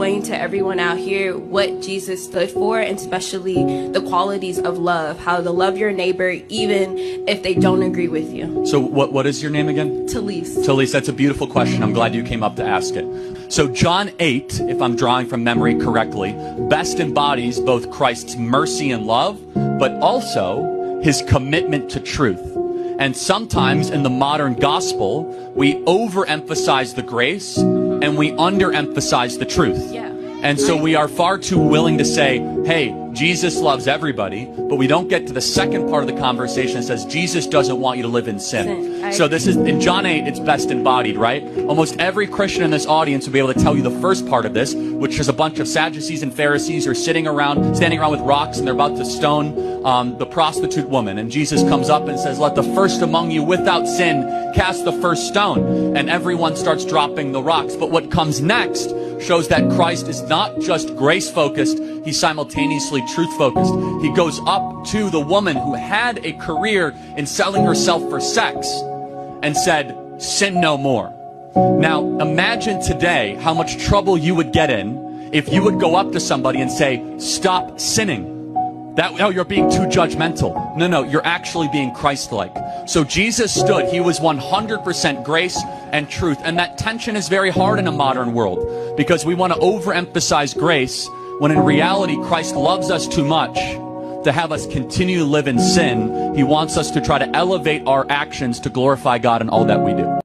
explain to everyone out here what Jesus stood for, and especially the qualities of love, how to love your neighbor even if they don't agree with you. So what is your name again? Talise. Talise, that's a beautiful question. I'm glad you came up to ask it. So John 8, if I'm drawing from memory correctly, best embodies both Christ's mercy and love, but also his commitment to truth. And sometimes in the modern gospel, we overemphasize the grace and we underemphasize the truth. Yeah. And so we are far too willing to say, hey, Jesus loves everybody, but we don't get to the second part of the conversation that says Jesus doesn't want you to live in sin. So this is, in John 8, it's best embodied, right? Almost every Christian in this audience will be able to tell you the first part of this, which is a bunch of Sadducees and Pharisees are standing around with rocks, and they're about to stone the prostitute woman. And Jesus comes up and says, let the first among you without sin cast the first stone. And everyone starts dropping the rocks. But what comes next shows that Christ is not just grace-focused, he's simultaneously truth-focused. He goes up to the woman who had a career in selling herself for sex and said, sin no more. Now, imagine today how much trouble you would get in if you would go up to somebody and say, stop sinning. Oh, you're being too judgmental. No, you're actually being Christ-like. So Jesus stood. He was 100% grace and truth. And that tension is very hard in a modern world because we want to overemphasize grace when in reality Christ loves us too much to have us continue to live in sin. He wants us to try to elevate our actions to glorify God in all that we do.